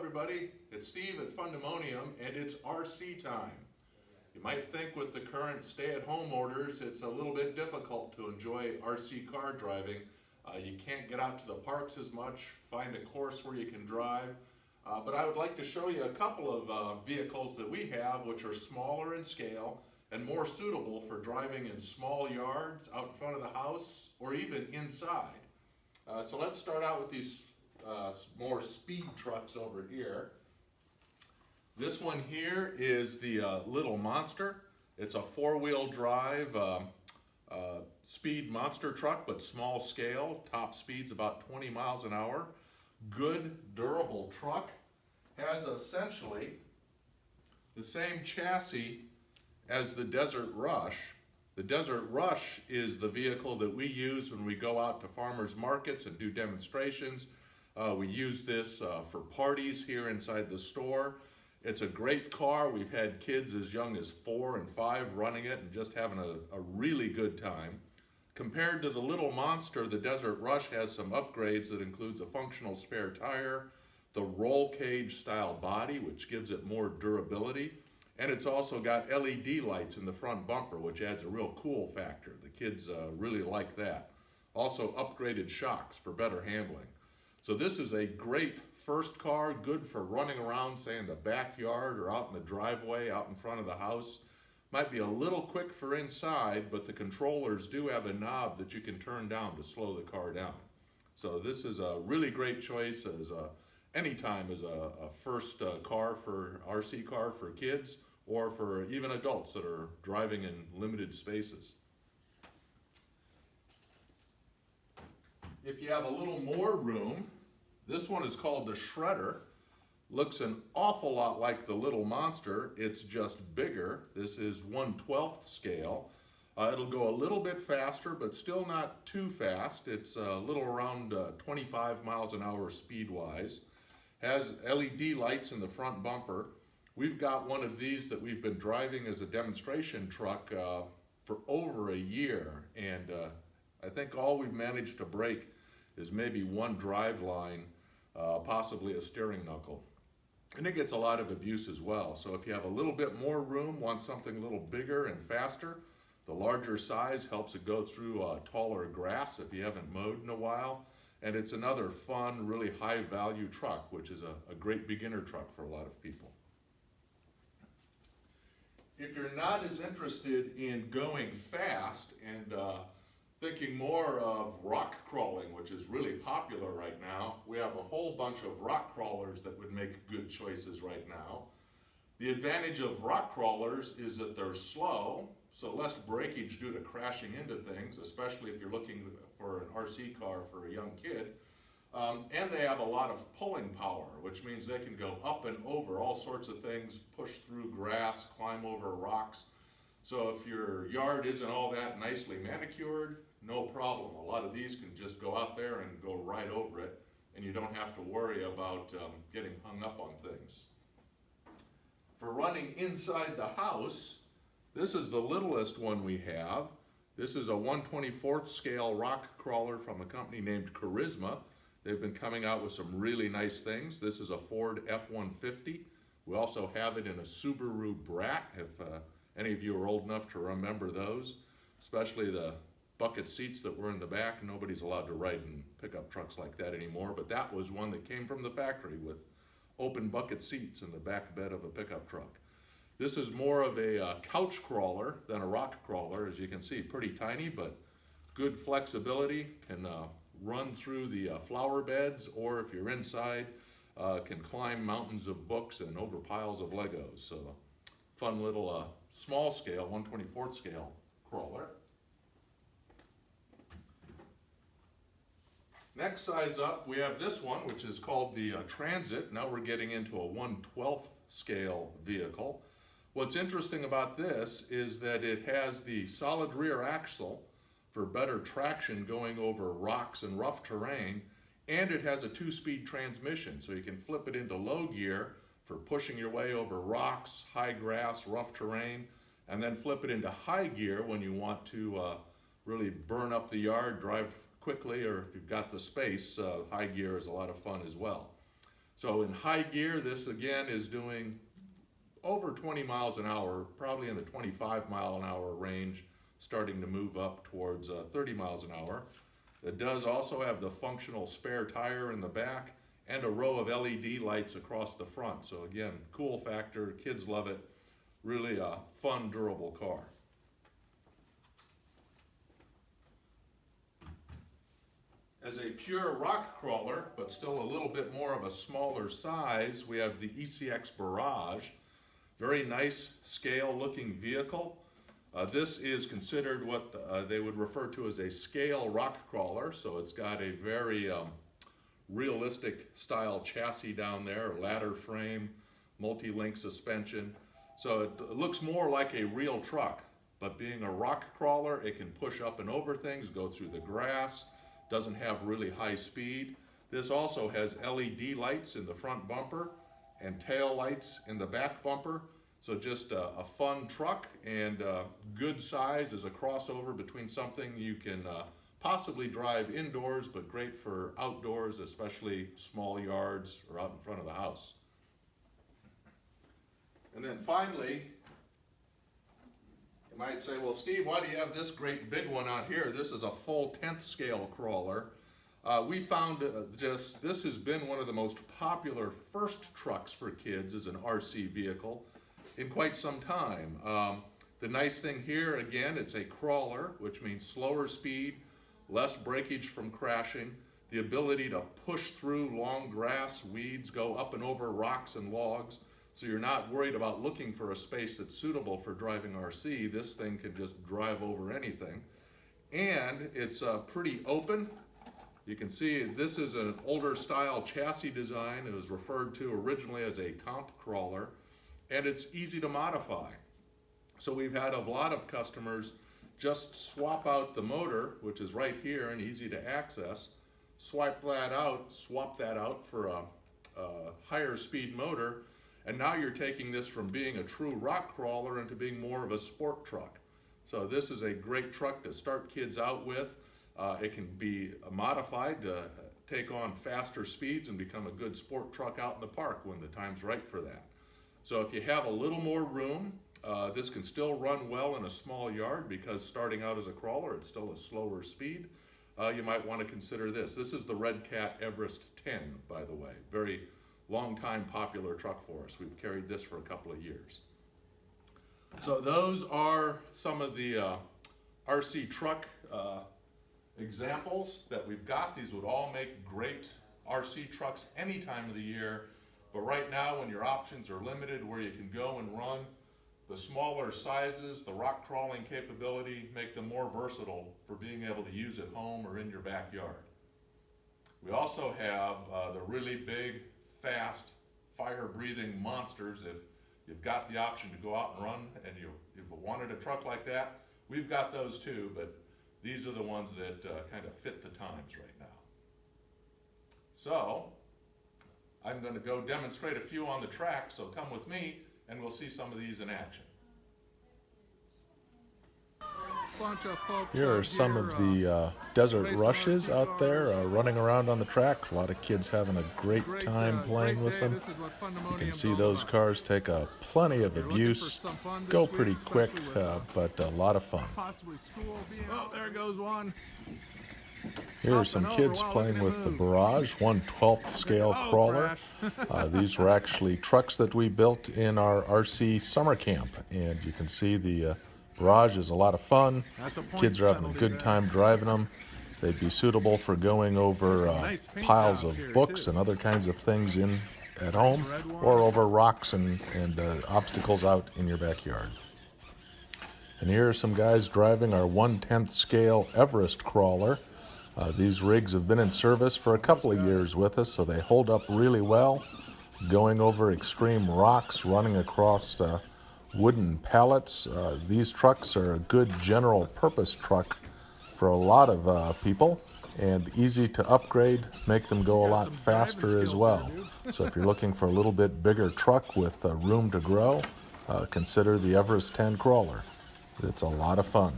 everybody. It's Steve at Fundemonium, and it's RC time. You might think with the current stay-at-home orders, it's a little bit difficult to enjoy RC car driving. You can't get out to the parks as much, find a course where you can drive. But I would like to show you a couple of vehicles that we have, which are smaller in scale and more suitable for driving in small yards, out in front of the house, or even inside. So let's start out with these more speed trucks over here. This one here is the Little Monster. It's a four-wheel drive speed monster truck, but small scale. Top speed's about 20 miles an hour. Good, durable truck. Has essentially the same chassis as the Desert Rush. The Desert Rush is the vehicle that we use when we go out to farmers markets and do demonstrations. We use this for parties here inside the store. It's a great car. We've had kids as young as 4 and 5 running it and just having a really good time. Compared to the Little Monster, the Desert Rush has some upgrades that includes a functional spare tire, the roll cage style body, which gives it more durability, and it's also got LED lights in the front bumper, which adds a real cool factor. The kids really like that. Also upgraded shocks for better handling. So this is a great first car, good for running around, say in the backyard or out in the driveway, out in front of the house. Might be a little quick for inside, but the controllers do have a knob that you can turn down to slow the car down. So this is a really great choice as anytime as a first car for RC car for kids or for even adults that are driving in limited spaces. If you have a little more room, this one is called the Shredder. Looks an awful lot like the Little Monster, it's just bigger. This is 1/12 scale. It'll go a little bit faster, but still not too fast. It's a little around 25 miles an hour speed-wise. Has LED lights in the front bumper. We've got one of these that we've been driving as a demonstration truck for over a year, and I think all we've managed to break is maybe one drive line, possibly a steering knuckle. And it gets a lot of abuse as well. So if you have a little bit more room, want something a little bigger and faster, the larger size helps it go through taller grass if you haven't mowed in a while. And it's another fun, really high value truck, which is a great beginner truck for a lot of people. If you're not as interested in going fast and thinking more of rock crawling, which is really popular right now, we have a whole bunch of rock crawlers that would make good choices right now. The advantage of rock crawlers is that they're slow, so less breakage due to crashing into things, especially if you're looking for an RC car for a young kid. And they have a lot of pulling power, which means they can go up and over all sorts of things, push through grass, climb over rocks. So if your yard isn't all that nicely manicured, no problem. A lot of these can just go out there and go right over it, and you don't have to worry about getting hung up on things. For running inside the house, this is the littlest one we have. This is a 1/24 scale rock crawler from a company named Charisma. They've been coming out with some really nice things. This is a Ford F-150. We also have it in a Subaru Brat, if any of you are old enough to remember those, especially the bucket seats that were in the back. Nobody's allowed to ride in pickup trucks like that anymore, but that was one that came from the factory with open bucket seats in the back bed of a pickup truck. This is more of a couch crawler than a rock crawler. As you can see, pretty tiny, but good flexibility, can run through the flower beds, or if you're inside, can climb mountains of books and over piles of Legos. So fun little small scale, 1/24 scale crawler. Next size up, we have this one, which is called the Transit. Now we're getting into a 1/12 scale vehicle. What's interesting about this is that it has the solid rear axle for better traction going over rocks and rough terrain, and it has a 2-speed transmission, so you can flip it into low gear for pushing your way over rocks, high grass, rough terrain, and then flip it into high gear when you want to really burn up the yard, drive quickly, or if you've got the space, high gear is a lot of fun as well. So in high gear, this again is doing over 20 miles an hour, probably in the 25 mile an hour range, starting to move up towards 30 miles an hour. It does also have the functional spare tire in the back and a row of LED lights across the front. So again, cool factor, kids love it. Really a fun, durable car. As a pure rock crawler, but still a little bit more of a smaller size, we have the ECX Barrage. Very nice scale looking vehicle. This is considered what they would refer to as a scale rock crawler. So it's got a very realistic style chassis down there, ladder frame, multi-link suspension. So it looks more like a real truck, but being a rock crawler, it can push up and over things, go through the grass, doesn't have really high speed. This also has LED lights in the front bumper and tail lights in the back bumper. So just a fun truck and good size as a crossover between something you can possibly drive indoors, but great for outdoors, especially small yards or out in front of the house. And then finally, you might say, well, Steve, why do you have this great big one out here? This is a full 10th scale crawler. We found this has been one of the most popular first trucks for kids as an RC vehicle in quite some time. The nice thing here, again, it's a crawler, which means slower speed, less breakage from crashing, the ability to push through long grass, weeds, go up and over rocks and logs. So you're not worried about looking for a space that's suitable for driving RC. This thing can just drive over anything. And it's pretty open. You can see this is an older style chassis design. It was referred to originally as a comp crawler, and it's easy to modify. So we've had a lot of customers just swap out the motor, which is right here and easy to access, swap that out for a higher speed motor, and now you're taking this from being a true rock crawler into being more of a sport truck. So this is a great truck to start kids out with. It can be modified to take on faster speeds and become a good sport truck out in the park when the time's right for that. So if you have a little more room, this can still run well in a small yard because starting out as a crawler, it's still a slower speed. You might want to consider this. This is the Red Cat Everest 10, by the way. Very long time popular truck for us. We've carried this for a couple of years. So those are some of the RC truck examples that we've got. These would all make great RC trucks any time of the year, but right now when your options are limited where you can go and run, the smaller sizes, the rock crawling capability make them more versatile for being able to use at home or in your backyard. We also have the really big, fast, fire-breathing monsters. If you've got the option to go out and run and you've wanted a truck like that, we've got those too, but these are the ones that kind of fit the times right now. So I'm going to go demonstrate a few on the track, so come with me and we'll see some of these in action. Here are some of the desert rushes out there running around on the track. A lot of kids having a great time playing with them. You can see those cars take plenty of abuse, go pretty quick, but a lot of fun. Oh, there goes one. Here are some kids playing with the Barrage 1/12th scale crawler. These were actually trucks that we built in our RC summer camp, and you can see the Barrage is a lot of fun. Kids are having a good time driving them. They'd be suitable for going over piles of books and other kinds of things at home, or over rocks and obstacles out in your backyard. And here are some guys driving our 1/10th scale Everest crawler. These rigs have been in service for a couple of years with us, so they hold up really well, going over extreme rocks, running across wooden pallets. These trucks are a good general purpose truck for a lot of people, and easy to upgrade, make them go a lot faster as well. So if you're looking for a little bit bigger truck with room to grow, consider the Everest 10 crawler. It's a lot of fun.